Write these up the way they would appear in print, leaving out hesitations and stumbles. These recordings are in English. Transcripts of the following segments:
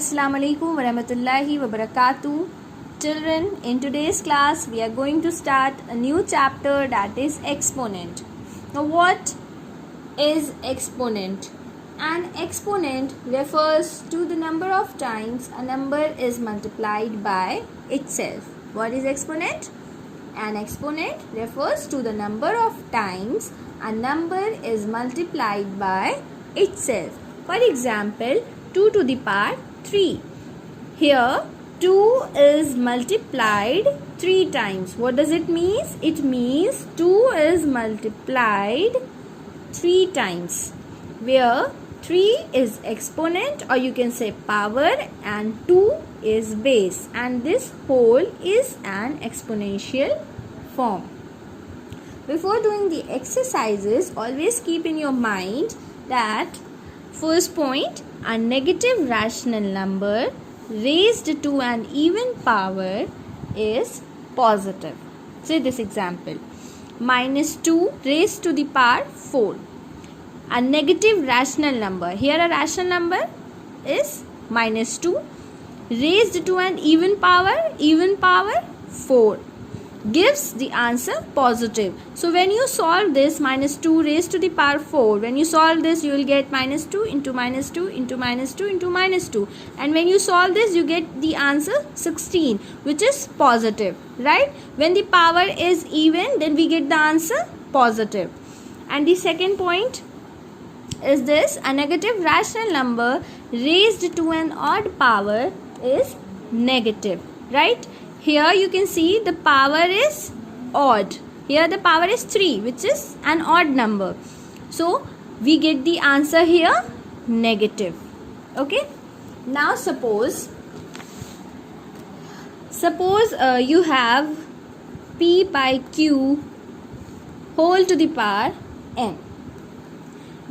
Assalamu alaikum wa rahmatullahi wa barakatuh. Children, in today's class we are going to start a new chapter, that is exponent. Now what is exponent? An exponent refers to the number of times a number is multiplied by itself. What is exponent? An exponent refers to the number of times a number is multiplied by itself. For example, 2 to the power 3. Here 2 is multiplied 3 times. What does it mean? It means 2 is multiplied 3 times, where 3 is exponent, or you can say power, and 2 is base, and this whole is an exponential form. Before doing the exercises, always keep in your mind that first point, a negative rational number raised to an even power is positive. Say this example, minus 2 raised to the power 4. A negative rational number, here a rational number is minus 2 raised to an even power 4 gives the answer positive. So when you solve this, minus 2 raised to the power 4, when you solve this you will get minus 2 into minus 2 into minus 2 into minus 2, and when you solve this you get the answer 16, which is positive, right? When the power is even, then we get the answer positive. And the second point is this, a negative rational number raised to an odd power is negative, right? Here you can see the power is odd. Here the power is 3, which is an odd number. So we get the answer here negative. Okay. Now suppose you have P by Q whole to the power n.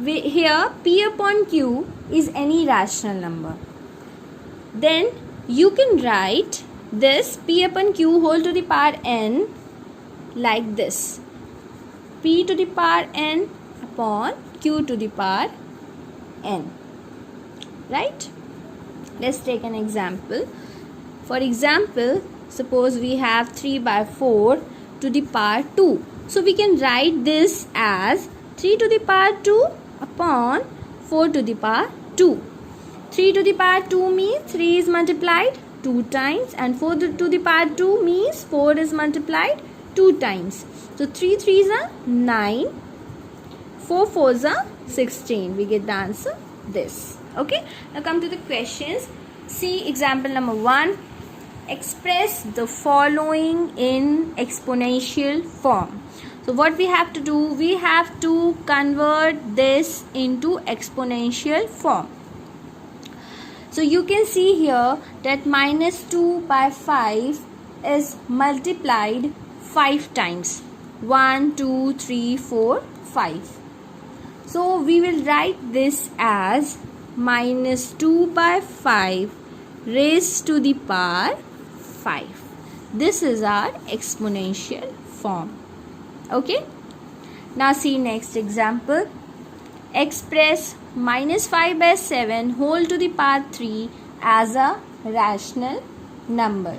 Here P upon Q is any rational number. Then you can write this P upon Q whole to the power n like this, P to the power n upon Q to the power n, right? Let's take an example. For example, suppose we have 3 by 4 to the power 2. So we can write this as 3 to the power 2 upon 4 to the power 2. 3 to the power 2 means 3 is multiplied 2 times, and 4 to the power 2 means 4 is multiplied 2 times. So 3 3s are 9, 4 4s are 16. We get the answer this. Okay. Now come to the questions. See example number 1. Express the following in exponential form. So what we have to do, we have to convert this into exponential form. So you can see here that minus 2 by 5 is multiplied 5 times. 1, 2, 3, 4, 5. So we will write this as minus 2 by 5 raised to the power 5. This is our exponential form. Okay. Now see next example. Express minus 5 by 7 whole to the power 3 as a rational number.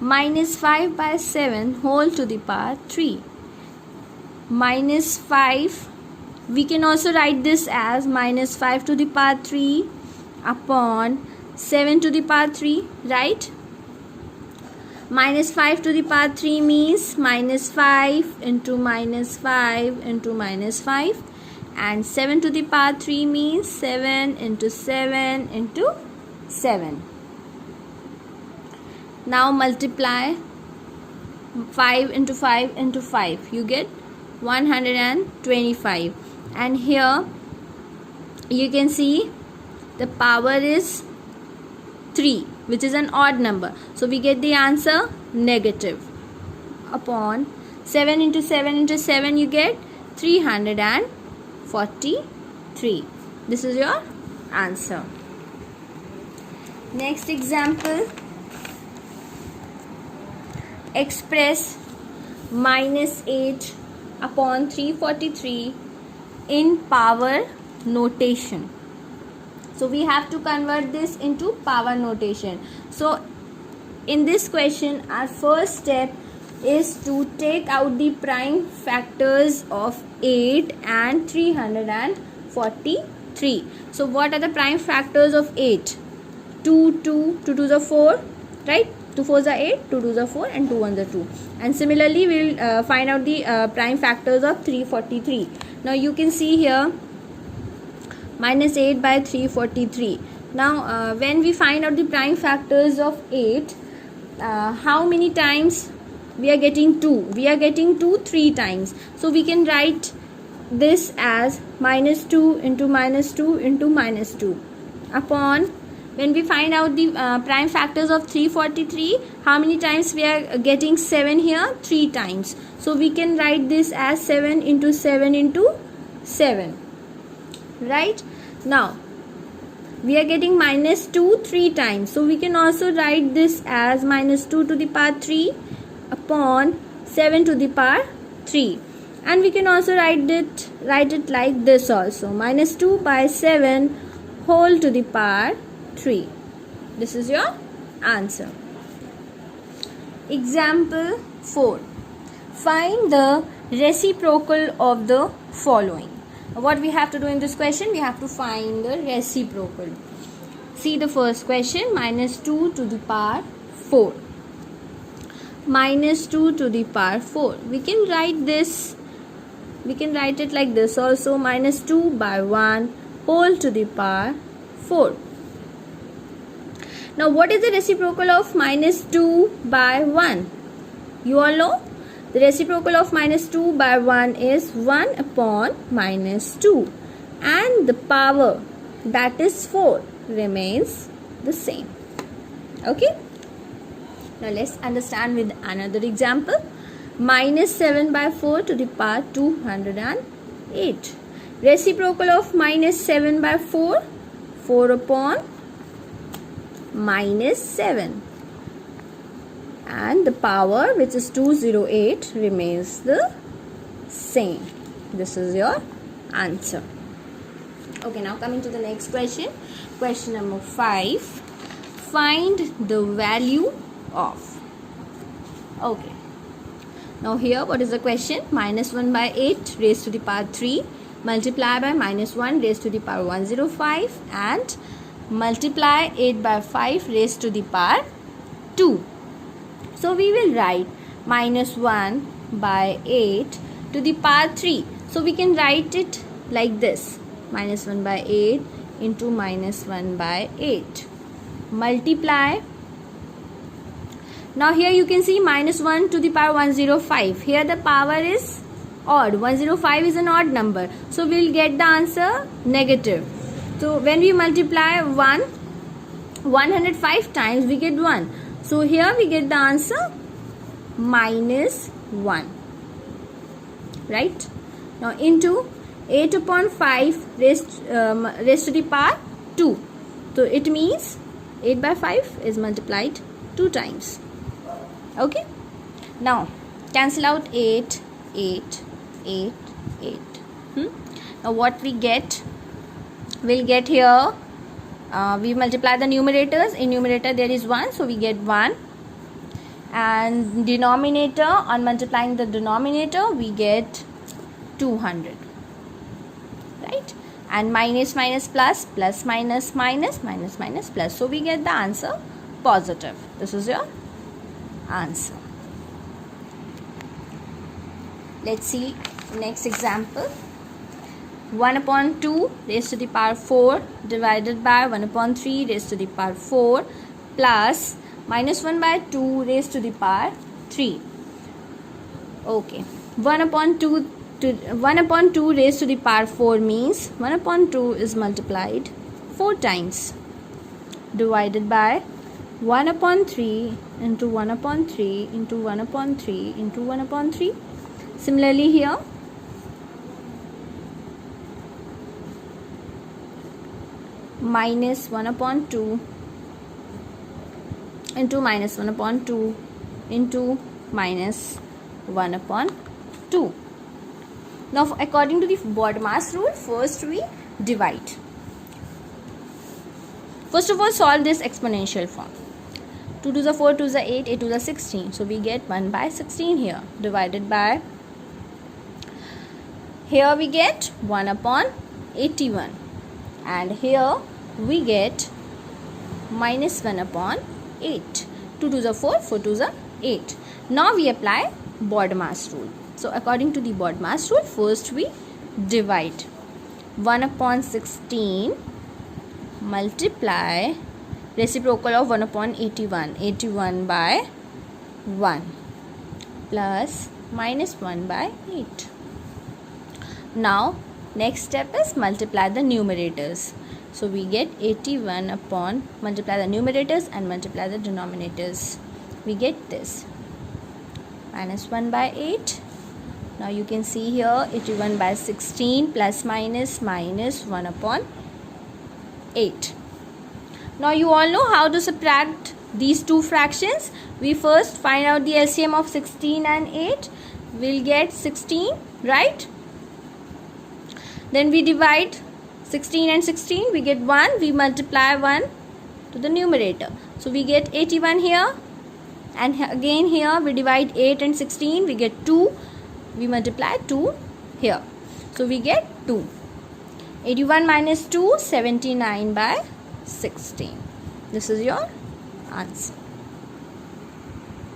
Minus 5 by 7 whole to the power 3. Minus 5, we can also write this as minus 5 to the power 3 upon 7 to the power 3, right? Minus 5 to the power 3 means minus 5 into minus 5 into minus 5, and 7 to the power 3 means 7 into 7 into 7. Now multiply 5 into 5 into 5. You get 125. And here you can see the power is 3, which is an odd number. So we get the answer negative. Upon 7 into 7 into 7 you get 343. This is your answer. Next example. Express minus 8 upon 343 in power notation. So we have to convert this into power notation. So in this question, our first step is to take out the prime factors of 8 and 343. So what are the prime factors of 8? 2 2 2 to the 4, right? 2 4s are 8, 2 2s are 4, and 2 1s are 2. And similarly, we will find out the prime factors of 343. Now you can see here minus 8 by 343. Now when we find out the prime factors of 8, how many times we are getting 2? We are getting 2 3 times. So we can write this as minus 2 into minus 2 into minus 2 upon, when we find out the prime factors of 343, how many times we are getting 7 here? 3 times. So we can write this as 7 into 7 into 7. Right? Now we are getting minus 2 3 times. So we can also write this as minus 2 to the power 3 upon 7 to the power 3. And we can also write it like this also. Minus 2 by 7 whole to the power 3. This is your answer. Example 4. Find the reciprocal of the following. What we have to do in this question? We have to find the reciprocal. See the first question. Minus 2 to the power 4. Minus 2 to the power 4. We can write this. We can write it like this also. Minus 2 by 1 whole to the power 4. Now what is the reciprocal of minus 2 by 1? You all know? The reciprocal of minus 2 by 1 is 1 upon minus 2. And the power, that is 4, remains the same. Okay? Now let's understand with another example. Minus 7 by 4 to the power 208. Reciprocal of minus 7 by 4, 4 upon minus 7. And the power, which is 208, remains the same. This is your answer. Okay, now coming to the next question. Question number 5. Find the value of. Okay. Now here, what is the question? Minus 1 by 8 raised to the power 3. Multiply by minus 1 raised to the power 105. And multiply 8 by 5 raised to the power 2. So we will write minus 1 by 8 to the power 3. So we can write it like this. Minus 1 by 8 into minus 1 by 8. Multiply. Now here you can see minus 1 to the power 105. Here the power is odd. 105 is an odd number. So we will get the answer negative. So when we multiply 105 times, we get 1. So here we get the answer minus 1. Right? Now into 8 upon 5 raised to the power 2. So it means 8 by 5 is multiplied 2 times. Okay? Now cancel out 8, 8, 8, 8. Now what we get? We'll get here. We multiply the numerators. In numerator there is 1, so we get 1. And denominator, on multiplying the denominator, we get 200. Right? And minus minus plus, plus minus minus, minus minus plus. So we get the answer positive. This is your answer. Let's see next example. 1 upon 2 raised to the power 4 divided by 1 upon 3 raised to the power 4 plus minus 1 by 2 raised to the power 3. Okay. 1 upon 2 raised to the power 4 means 1 upon 2 is multiplied 4 times. Divided by 1 upon 3 into 1 upon 3 into 1 upon 3 into 1 upon 3. Similarly here, minus 1 upon 2 into minus 1 upon 2 into minus 1 upon 2. Now according to the BODMAS rule, first we divide. First of all, solve this exponential form. 2 to the 4, 2 to the 8, 8 to the 16. So we get 1 by 16 here, divided by, here we get 1 upon 81, and here we get minus 1 upon 8. 2 to the 4, 4 to the 8. Now we apply BODMAS rule. So according to the BODMAS rule, first we divide 1 upon 16 multiply reciprocal of 1 upon 81, 81 by 1 plus minus 1 by 8. Now next step is multiply the numerators. So we get 81 upon, multiply the numerators and multiply the denominators. We get this minus 1 by 8. Now you can see here 81 by 16 plus minus 1 upon 8. Now you all know how to subtract these two fractions. We first find out the LCM of 16 and 8. We'll get 16, right? Then we divide 16 and 16. We get 1. We multiply 1 to the numerator. So we get 81 here. And again here we divide 8 and 16. We get 2. We multiply 2 here. So we get 2. 81 minus 2, 79 by 16. This is your answer.